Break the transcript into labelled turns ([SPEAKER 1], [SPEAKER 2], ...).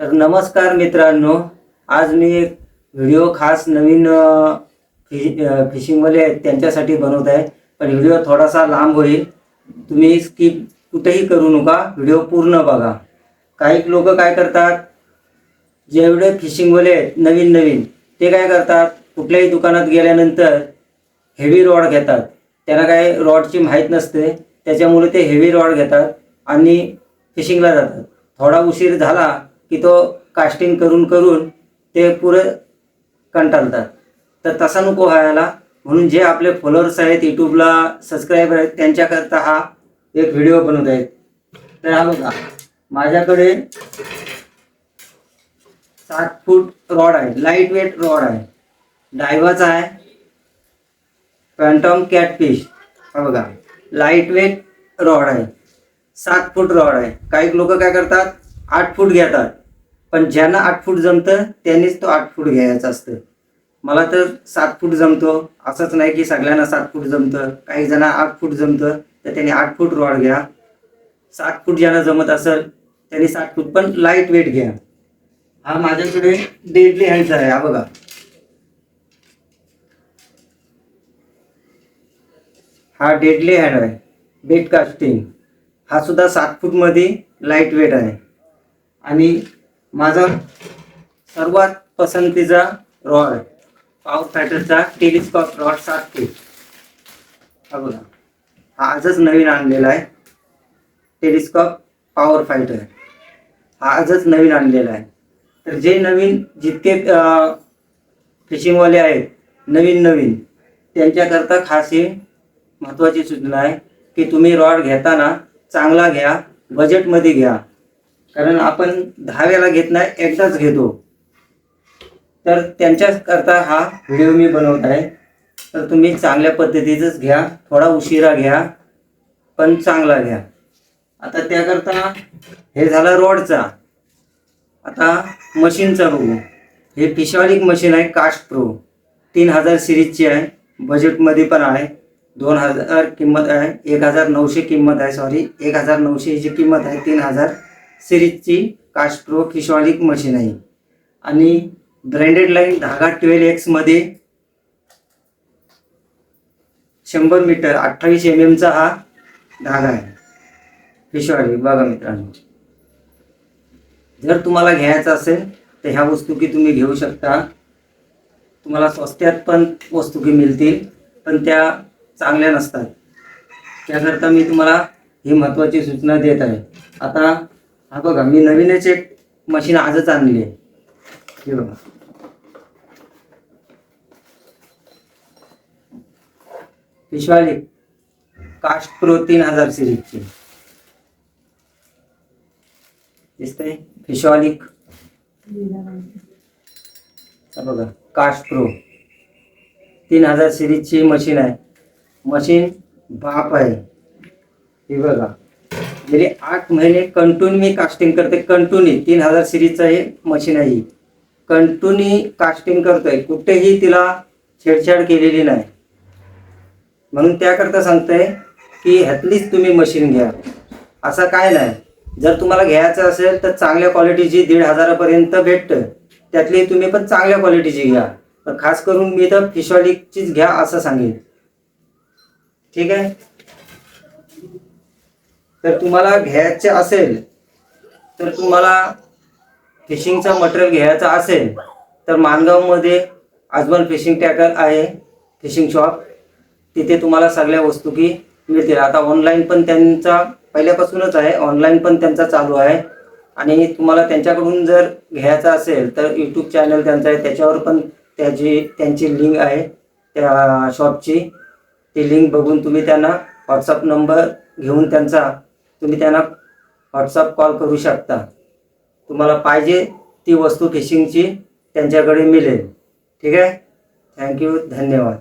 [SPEAKER 1] तर नमस्कार मित्रांनो, आज मी एक व्हिडिओ खास नवीन फिशिंगवाले आहेत त्यांच्यासाठी बनवत आहे. पण व्हिडिओ थोडासा लांब होईल, तुम्ही स्किप कुठेही करू नका, व्हिडिओ पूर्ण बघा. काही लोक काय करतात, जेवढे फिशिंगवाले आहेत नवीन नवीन ते काय करतात, कुठल्याही दुकानात गेल्यानंतर हेवी रॉड घेतात. त्यांना काय रॉडची माहीत नसते, त्याच्यामुळे ते हेवी रॉड घेतात आणि फिशिंगला जातात. थोडा उशीर झाला की तो कास्टिंग करून करून ते पुरे कंटाळतात. तर तसा नको व्हायला, म्हणून जे आपले फॉलोअर्स आहेत, यूट्यूबला सबस्क्रायबर आहेत, त्यांच्याकरता हा एक व्हिडिओ बनवत आहेत. तर हा बघा, माझ्याकडे 7 फूट रॉड आहे, लाईट वेट रॉड आहे, डायवाचा आहे, फॅन्टम कॅटफिश. हा बघा, लाईट वेट रॉड आहे, 7 फूट रॉड आहे. काही लोक काय करतात, 8 फूट घेतात. पण ज्यांना 8 फूट जमतं त्यांनीच तो 8 फूट घ्यायचा असतं. मला तर 7 फूट जमतो, असंच नाही की सगळ्यांना 7 फूट जमतं. काही जणांना 8 फूट जमतं, तर त्यांनी 8 फूट रॉड घ्या. 7 फूट ज्यांना जमत असेल त्यांनी 7 फूट, पण लाईट वेट घ्या. हा माझ्याकडे डेडली हँडचा आहे. हा बघा, हा डेडली हँड आहे, बेट कास्टिंग. हा सुद्धा 7 फूट मध्ये लाईट वेट आहे. आणि माझा सर्वात पसंतीचा रॉड पॉवर फायटरचा टेलिस्कोप रॉड 7 फूट. हा बघा, हा आजच नवीन आणलेला आहे, टेलिस्कोप पॉवर फायटर. हा आजच नवीन आणलेला आहे. तर जे नवीन जितके फिशिंगवाले आहेत नवीन नवीन, त्यांच्याकरता खास ही महत्त्वाची सूचना आहे की तुम्ही रॉड घेताना चांगला घ्या, बजेटमध्ये घ्या. कारण आपण 10 वेळा घेत नाही, एकदाच घेतो. तर त्यांच्याकरता हा व्हिडिओ मी बनवत आहे. तर तुम्ही चांगल्या पद्धतीचंच घ्या, थोडा उशिरा घ्या, पण चांगला घ्या. आता त्याकरता हे झालं रॉडचा. आता मशीनचा बघू. हे फिशॉलिक मशीन आहे, कास्ट प्रो 3000 सिरीजची आहे, बजेटमध्ये पण आहे. 2000 किंमत आहे, 1900 किंमत आहे, सॉरी 1900 हिची किंमत आहे. 3000 सिरीजची कास्ट प्रो फिशॉलिक मशीन आहे. आणि ब्रँडेड लाईन धागा 12X मध्ये 100 मीटर 28 mm चा हा धागा आहे, फिशॉलिक. बघा मित्रांनो, जर तुम्हाला घ्यायचं असेल तर ह्या वस्तू की तुम्ही घेऊ शकता. तुम्हाला स्वस्त्यात पण वस्तू की मिळतील, पण त्या चांगल्या नसतात. त्याकरता मी तुम्हाला ही महत्त्वाची सूचना देत आहे. आता हा बघा, मी नवीनच एक मशीन आजच आणली आहे. हे बघा, फिशॉलिक कास्ट प्रो 3000 सिरीजची दिसतंय, फिशॉलिक. बघा, कास्ट प्रो 3000 सिरीजची मशीन आहे. मशीन बाप आहे. हे बघा, गेले 8 महिने कंटिन्यू मी कास्टिंग करते. कंटिन्यू 3000 सिरीजचं हे मशीन आहे. कंटिन्यू कास्टिंग करतोय, कुठेही तिला छेडछाड केलेली नाही. म्हणून त्याकरता सांगतोय की ह्यातलीच तुम्ही मशीन घ्या. असं काय नाही, जर तुम्हाला घ्यायचं असेल तर चांगल्या क्वालिटीची 1500 पर्यंत भेटतं. त्यातली तुम्ही पण चांगल्या क्वालिटीची घ्या. तर खास करून मी तर फिशॉलिकचीच घ्या असं सांगेन. ठीक आहे. तर तुम्हाला घ्यायचे असेल, तर तुम्हाला फिशिंगचा मटेरियल घ्यायचा असेल तर माणगावमध्ये आजमल फिशिंग टॅकल आहे, फिशिंग शॉप. तिथे तुम्हाला सगळ्या वस्तू की मिळतील. आता ऑनलाईन पण त्यांचा पहिल्यापासूनच आहे, ऑनलाईन पण त्यांचा चालू आहे. आणि तुम्हाला त्यांच्याकडून जर घ्यायचं असेल तर यूट्यूब चॅनल त्यांचा आहे, त्याच्यावर पण त्यांची लिंक आहे त्या शॉपची. ती लिंक बघून तुम्ही त्यांना व्हॉट्सअप नंबर घेऊन तुम्ही त्यांना व्हॉट्सअप कॉल करू शकता. तुम्हाला पाहिजे ती वस्तू फिशिंगची त्यांच्याकडे मिळेल. ठीक आहे. थँक्यू, धन्यवाद.